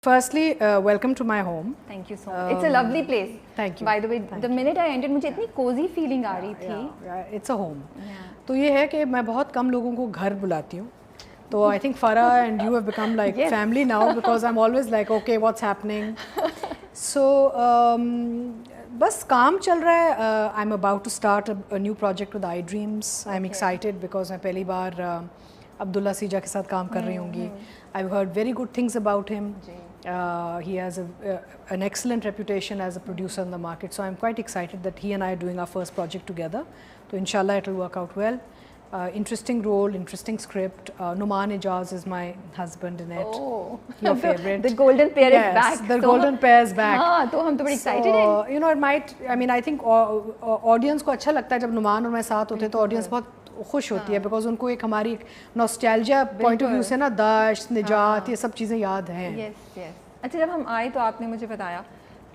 Firstly, welcome to my home. Thank you so much. It's a lovely place. Thank you. By the way, the minute I entered, मुझे इतनी cozy feeling आ रही थी. It's a home. तो ये है कि मैं बहुत कम लोगों को घर बुलाती हूँ. तो I think Farah and you have become like family now because I'm always like, okay, what's happening? So बस काम चल रहा है. I'm about to start a new project with iDreams. I'm excited because मैं पहली बार अब्दुल्ला सीजा के साथ काम कर रही होंगी. I've heard very good things about him. He has an excellent reputation as a producer in the market, so I'm quite excited that he and I are doing our first project together. So inshallah it will work out well. Interesting role, interesting script. Numan Ijaz is my husband in it. Oh, your favorite. The golden pair is back. The golden pair is back. हाँ, तो हम तो बड़ी excited हैं. You know, it might. I mean, I think audience को अच्छा लगता है जब नुमान और मैं साथ होते हैं तो audience बहुत खुश होती है बिकॉज उनको एक हमारी नॉस्टैल्जिया पॉइंट ऑफ व्यू से ना दाश्त निजात ये सब चीज़ें याद हैं. Yes yes. अच्छा, जब हम आए तो आपने मुझे बताया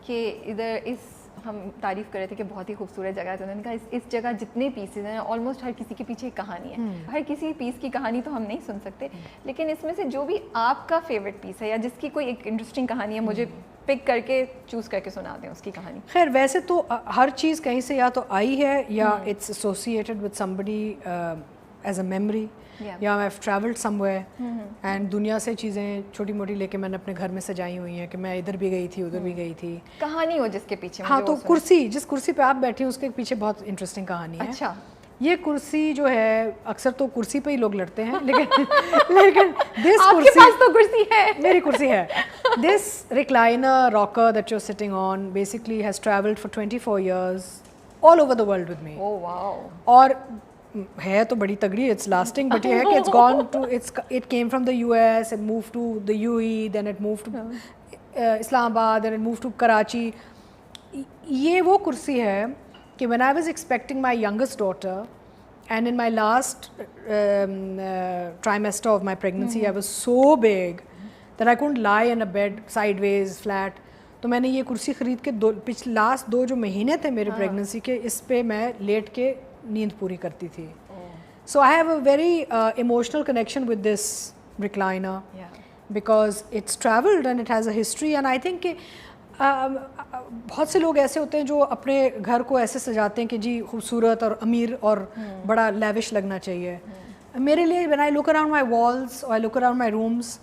कि इधर इस हम तारीफ़ कर रहे थे कि बहुत ही खूबसूरत जगह है, तो उन्होंने कहा इस जगह जितने पीसेज हैं ऑलमोस्ट हर किसी के पीछे एक कहानी है. हर किसी पीस की कहानी तो हम नहीं सुन सकते, लेकिन इसमें से जो भी आपका फेवरेट पीस है या जिसकी कोई एक इंटरेस्टिंग कहानी है मुझे पिक करके चूज़ करके सुना दें उसकी कहानी. खैर वैसे तो हर चीज़ कहीं से या तो आई है या it's associated with somebody as a memory या I have travelled somewhere and दुनिया से चीज़ें छोटी मोटी लेके मैंने अपने घर में सजाई हुई हैं कि मैं इधर भी गई थी उधर भी गई थी. कहानी हो जिसके पीछे. हाँ, तो कुर्सी जिस कुर्सी पे आप बैठी हैं उसके पीछे बहुत इंटरेस्टिंग कहानी है. अच्छा. ये कुर्सी जो है अक्सर तो कुर्सी पे ही लोग लड़ते हैं लेकिन दिस आपके पास तो कुर्सी है. मेरी कुर्सी है. This recliner rocker that you are sitting on basically has travelled for 24 years all over the world with me. Oh wow. और है तो बड़ी तगड़ी. इट्स लास्टिंग बट ये है कि it's gone to it came from the US and move to the UAE then it move to Islamabad then it move to Karachi. ये वो कुर्सी है कि when I was expecting my youngest daughter and in my last trimester of my pregnancy I was so big that I couldn't lie in a bed sideways flat. तो मैंने ये कुर्सी ख़रीद के लास्ट 2 जो महीने थे मेरे प्रेगनेंसी के इस पे मैं लेट के नींद पूरी करती थी. So I have a very emotional connection with this recliner because it's traveled and it has a history and I think कि बहुत से लोग ऐसे होते हैं जो अपने घर को ऐसे सजाते हैं कि जी खूबसूरत और अमीर और बड़ा लेविश लगना चाहिए. मेरे लिए when I look around my walls or I look around my rooms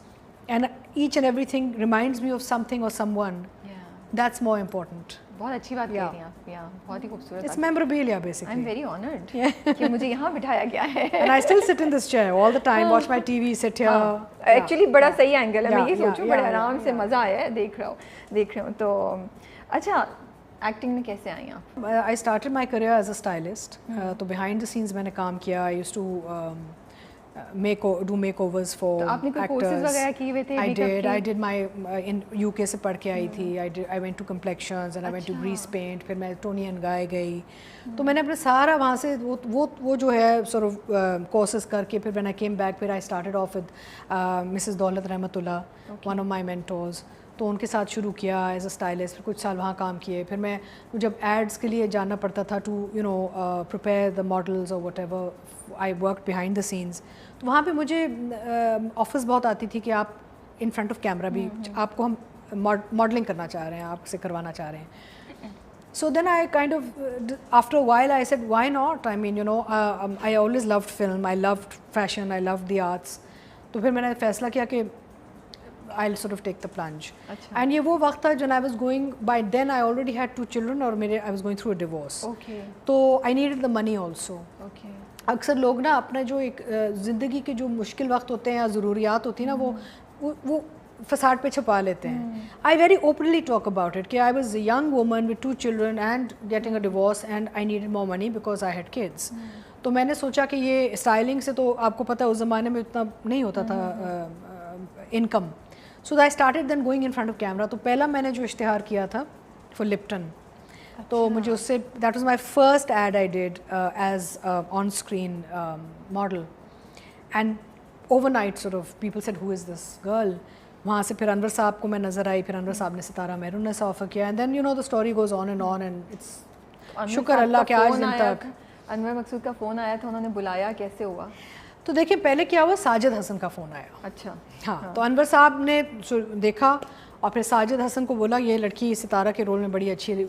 and each and everything reminds me of something or someone, that's more important. बहुत अच्छी बात कह रही हैं आप. यहाँ बहुत ही खूबसूरत. It's memorabilia basically. I'm very honored कि मुझे यहाँ बिठाया गया है. And I still sit in this chair all the time, watch my TV, sit here. Actually बड़ा सही एंगल है. मैं ये सोचूं बड़े आराम से मज़ा आया है. देख रहा हूँ. तो अच्छा, एक्टिंग में कैसे आई आप? I started my career as a stylist. तो behind the scenes मैंने काम किया. I used to do makeovers for तो आपने कोई actors. कोर्सेज वगैरह किए हुए थे? I did my in UK से पढ़ के आई थी. I went to complexions and I went to grease paint. फिर मैं टोनी एंड गाय गई. तो मैंने अपने सारा वहाँ से वो जो है sort of courses करके फिर when I came back फिर I started off with Mrs. दौलत रहमतुल्लाह, one of my mentors. तो उनके साथ शुरू किया एज अ स्टाइलिस्ट. फिर कुछ साल वहाँ काम किए. फिर मैं जब एड्स के लिए जाना पड़ता था to you know prepare the models और whatever I work behind the scenes. तो वहाँ पे मुझे ऑफिस बहुत आती थी कि आप इन फ्रंट ऑफ कैमरा भी आपको हम मॉडलिंग करना चाह रहे हैं, आपसे करवाना चाह रहे हैं. So then I kind of, after a while I said, why not? I mean, you know, I always loved film, I loved fashion, I loved the arts. तो फिर मैंने फैसला किया कि I'll sort of take the plunge. And ये वो वक्त था when I was going, by then I already had 2 children और I was going through a divorce. Okay. तो I needed the money also. Okay. अक्सर लोग ना अपने जो एक ज़िंदगी के जो मुश्किल वक्त होते हैं या ज़रूरियात होती है ना वो फसाद पे छुपा लेते हैं. I very openly talk about it कि I was a young woman with 2 children and getting a divorce and I needed more money because I had kids. तो मैंने सोचा कि ये स्टाइलिंग से तो आपको पता है उस ज़माने में इतना नहीं होता था income. So I started then going in front of camera. तो पहला मैंने जो इश्तिहार किया था for Lipton. तो मुझे उससे that was my first ad I did as on screen model. And overnight sort of people said who is this girl? वहाँ से फिर अनवर साहब को मैं नज़र आई. फिर अनवर साहब ने सितारा मेहरून से ऑफर किया. And then you know the story goes on and it's शुक्र अल्लाह के आज दिन तक. अनवर मकसूद का फ़ोन आया था, उन्होंने बुलाया, कैसे हुआ? तो देखिए पहले क्या हुआ, साजिद हसन का फ़ोन आया. अच्छा. हाँ, तो अनवर साहब ने देखा और फिर साजिद हसन को बोला ये लड़की सितारा के रोल में बड़ी अच्छी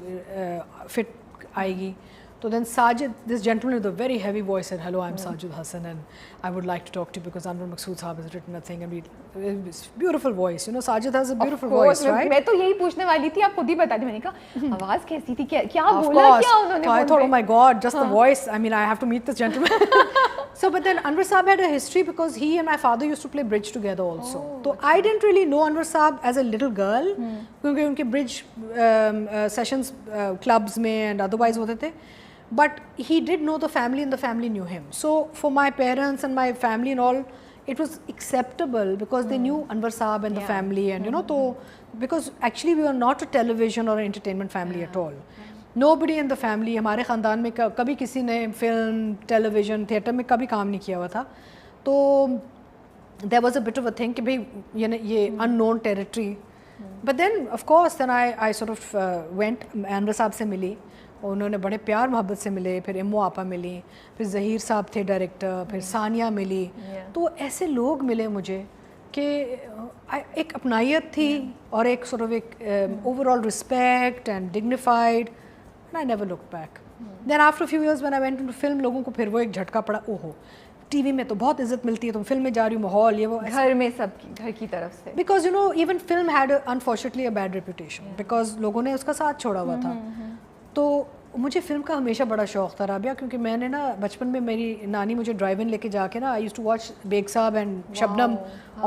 फिट आएगी. So then Sajid, this gentleman with a very heavy voice said, "Hello, I'm Sajid Hassan, and I would like to talk to you because Anwar Maqsood Saab has written a thing, and it's beautiful voice. You know, Sajid has a beautiful voice, right?" मैं तो यही पूछने वाली थी, आप खुद ही बता दी. मैंने कहा आवाज़ कैसी थी, क्या बोला क्या उन्होंने? So I thought, oh my God, just the voice. I mean, I have to meet this gentleman. So, but then Anwar Saab had a history because he and my father used to play bridge together also. So I didn't really know Anwar Saab as a little girl क्योंकि उनके bridge sessions clubs में and otherwise होते थे. But he did know the family and the family knew him. So for my parents and my family and all, it was acceptable because they knew Anwar Saab and the family and you know, so because actually we were not a television or an entertainment family at all. Nobody in the family, हमारे ख़ानदान में कभी किसी ने film, television, theatre में कभी काम नहीं किया हुआ था. तो there was a bit of a thing कि भाई ये unknown territory. But then of course then I sort of went Anwar Saab से मिली. उन्होंने बड़े प्यार मोहब्बत से मिले. फिर इम्मो आपा मिली, फिर ज़हीर साहब थे डायरेक्टर, फिर सानिया मिली. तो ऐसे लोग मिले मुझे कि एक अपनायत थी और एक sort of एक overall respect and dignified, and I never looked back. Then after a few years when I went into film, लोगों को फिर वो एक झटका पड़ा, ओहो टीवी में तो बहुत इज्जत मिलती है, तुम फिल्म में जा रही हो, माहौल ये वो घर में सब घर की तरफ से. Because you know even film had unfortunately a bad reputation because लोगों ने उसका साथ छोड़ा हुआ था. तो मुझे फ़िल्म का हमेशा बड़ा शौक़ था राबिया, क्योंकि मैंने ना बचपन में मेरी नानी मुझे ड्राइव इन लेके जाके ना I used to watch Baig साहब and Shabnam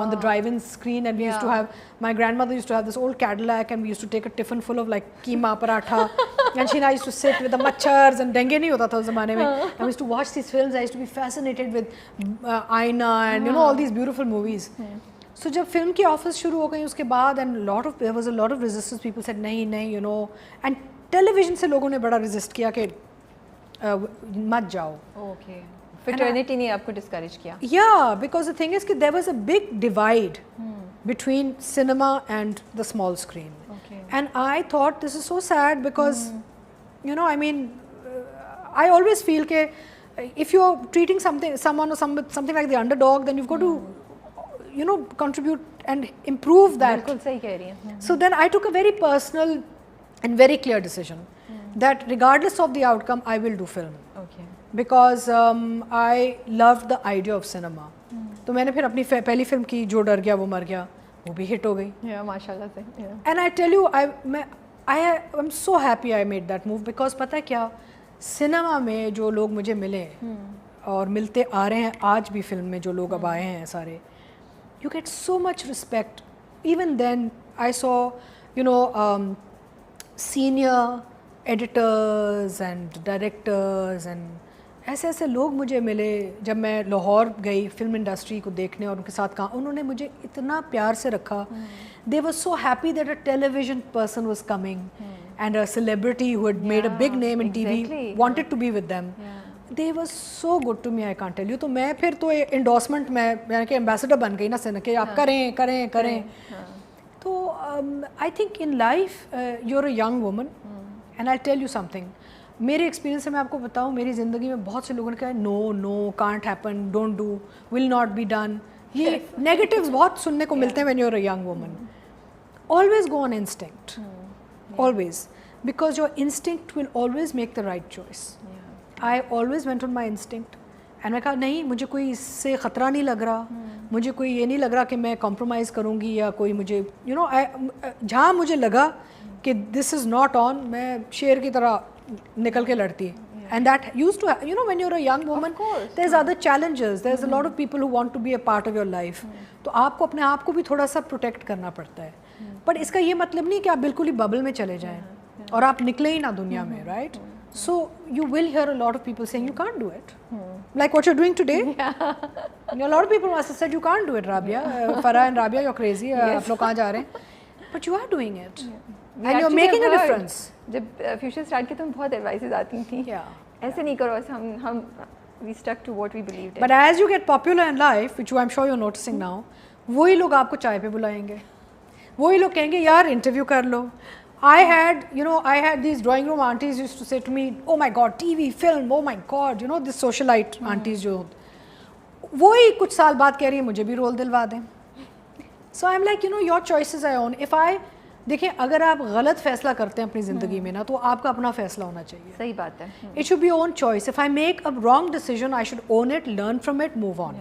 on the drive-in screen, and we used to have, my grandmother used to have this old Cadillac, and we used to take a tiffin full of like keema paratha, and she and I used to sit with the machars, and dengue नहीं होता था उस ज़माने में, and we used to watch these films. I used to be fascinated with Aina and you know all these beautiful movies. So जब film की offers शुरू हो गई उसके बाद, and there was a lot of resistance. People said नहीं you know, and television से लोगों ने बड़ा रेजिस्ट किया कि मत जाओ. ओके, फ्रेटर्निटी ने आपको डिस्करेज किया. या बिकॉज द थिंग इज कि there was a big divide between cinema and the small screen. Okay. And I thought this is so sad because you know, I mean, I always feel that if you're treating someone or something like the underdog, then you've got to you know contribute and improve that. बिल्कुल सही कह रही हैं. So then I took a very personal and very clear decision that regardless of the outcome I will do film. Okay. Because I loved the idea of cinema. तो मैंने फिर अपनी पहली फिल्म की जो डर गया वो मर गया, वो भी हिट हो गई. माशाल्लाह से. And I tell you, I'm so happy I made that move because पता है क्या, सिनेमा में जो लोग मुझे मिले और मिलते आ रहे हैं आज भी फिल्म में जो लोग अब आए हैं सारे, you get so much respect. Even then I saw you know senior editors and directors and ऐसे लोग मुझे मिले जब मैं लाहौर गई फिल्म इंडस्ट्री को देखने और उनके साथ काम. उन्होंने मुझे इतना प्यार से रखा. They were so happy that a television person was coming and a celebrity who had made a big name in TV wanted to be with them. They were so good to me, I can't tell you. तो मैं फिर तो endorsement मैं के ambassador बन गई ना सिने के आप करें. तो I think in life you're a young woman and I'll tell you something. मेरे एक्सपीरियंस से मैं आपको बताऊँ, मेरी ज़िंदगी में बहुत से लोगों ने कहा no can't happen, don't do, will not be done. ये नेगेटिव्स बहुत सुनने को मिलते हैं when you are a young woman. Always go on instinct, always, because your instinct will always make the right choice. I always went on my instinct and मैं कहा नहीं, मुझे कोई इससे ख़तरा नहीं लग रहा, मुझे कोई ये नहीं लग रहा कि मैं कॉम्प्रोमाइज़ करूँगी या कोई मुझे यू नो जहाँ मुझे लगा कि दिस इज़ नॉट ऑन, मैं शेर की तरह निकल के लड़ती. And that used to you know when you're a young woman there's other challenges, there's a lot of people who want to be a part of your life. तो आपको अपने आप को भी थोड़ा सा प्रोटेक्ट करना पड़ता है. पर इसका ये मतलब नहीं कि आप बिल्कुल ही बबल में चले जाएं और आप निकले ही ना दुनिया में, right? So you will hear a lot of people saying you can't do it, like what you're doing today. A lot of people must have said you can't do it, Rabia. Farah and Rabia, you're crazy. आप लोग कहाँ जा रहे हैं? But you are doing it. And you're making a difference. जब future start किया तो बहुत एडवाइसेस आती थी. ऐसे नहीं करो, ऐसे हम we stuck to what we believed in. But as you get popular in life, which I'm sure you're noticing now, वही लोग आपको चाय पे बुलाएंगे, वही लोग कहेंगे यार इंटरव्यू कर लो. I had these drawing room aunties used to say to me, oh my god, TV, film, oh my god, you know this socialite aunties जो वही कुछ साल बाद कह रही है मुझे भी रोल दिलवा दें. So I am like you know your choices I own. If I देखिए अगर आप गलत फैसला करते हैं अपनी ज़िंदगी में ना तो आपका अपना फैसला होना चाहिए. सही बात है. It should be own choice. If I make a wrong decision I should own it, learn from it, move on.